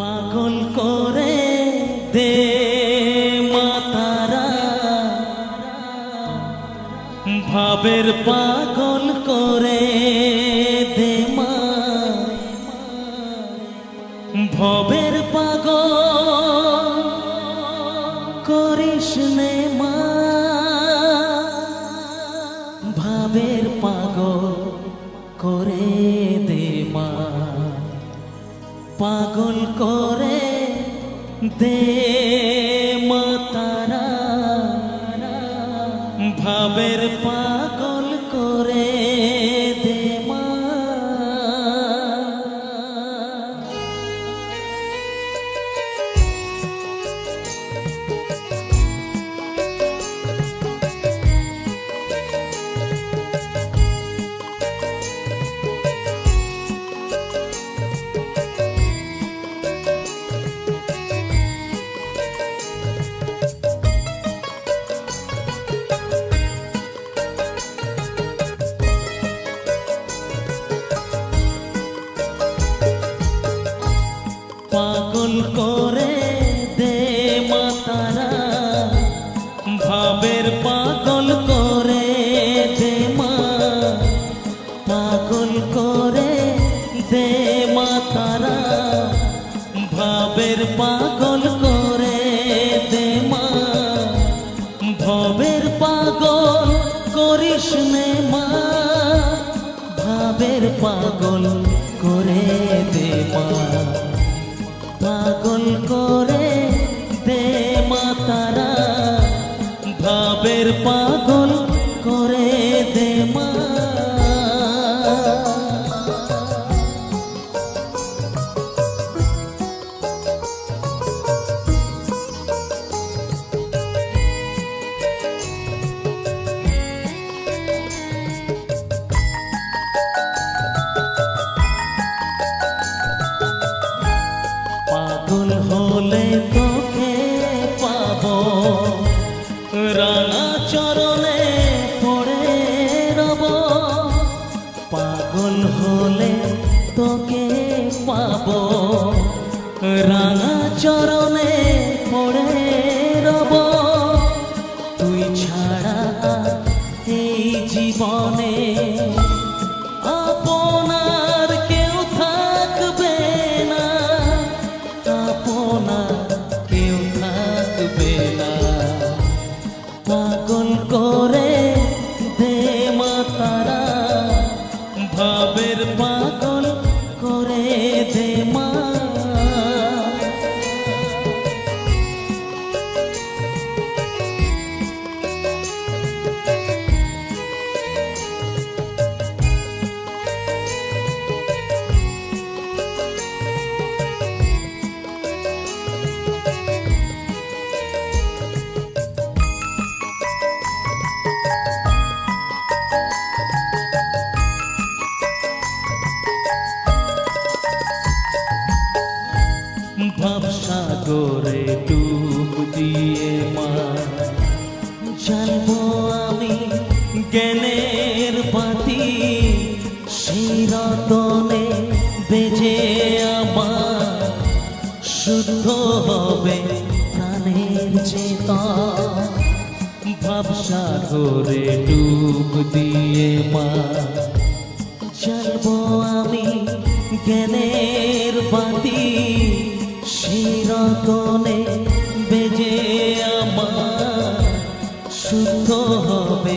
পাগল করে দে মাতারা, ভাবের পাগল করে দে মা, ভবের পাগল করিস নে মা, ভাবের পাগল করে দে মা, পাগল করে দে মাতারা, ভাবের পাগল করে দে মা। পাগল করে দে মাতারা, ভাবের পাগল করে দে মা, পাগল করে দে মাতারা, ভাবের পাগল করে দে মা, ভবের পাগল করিস নে মা, ভাবের পাগল করে দে মা, পাগল করে দে মাতারা, ভাবের পাগল করে দে মা। পাগল হলে তোকে পাবো, রাঙা চরণে পড়ে রব, পাগল হলে তোকে পাবো, রাঙা চরণে পড়ে রব, তুই ছাড়া এই জীবনে আপনার কেউ থাকবে না, আপনার কেউ থাকবে না, পাগল করে দে মাতারা, ভাবের পাগল করে দে মা। ভাবসাগরে ডুব দিয়ে মা, জ্বালবো আমি জ্ঞানের বাতি, সেই রতনে বেজে আমার শুদ্ধ হবে প্রাণের চেতন, ভাবসাগরে ডুব দিয়ে মা, জ্বালবো আমি জ্ঞানের বাতি, সেই রতনে বেজে আমার শুদ্ধ হবে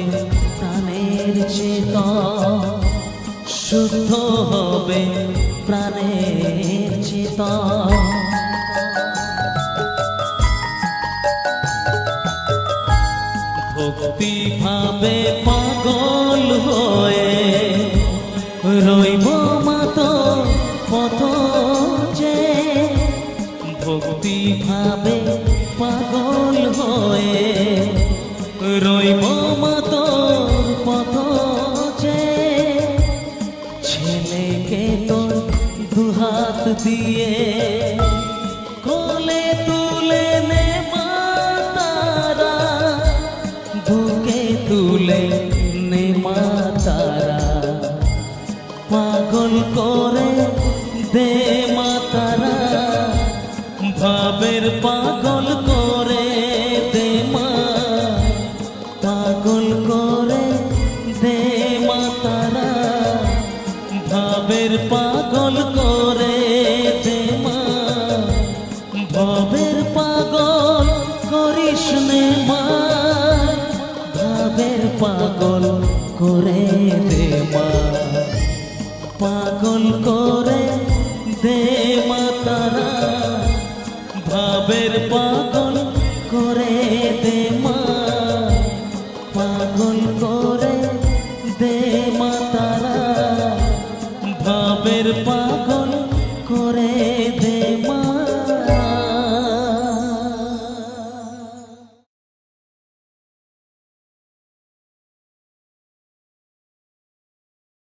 প্রাণের চেতন, শুদ্ধ হবে প্রাণের চেতন। ভক্তি ভাবে পাগল হয়ে রইব মাতো পথ যে, ভক্তি ভাবে পাগল হয়ে রইব মাতো পথ যে, ছেলেকে তোর দুহাত দিয়ে কোলে তুলে নে মাতারা, বুকে তুলে নে মাতারা, পাগল করে দে মাতারা, ভাবের পাগল করে দে মা, পাগল করে দে মা তারা, ভাবের পাগল করে দে মা, ভাবের পাগল করিস নে মা, ভাবের পাগল করে দে মা, পাগল করে দে মা তারা, ভাবের পাগল করে দে মা, পাগল করে দে মা তারা, ভাবের পাগল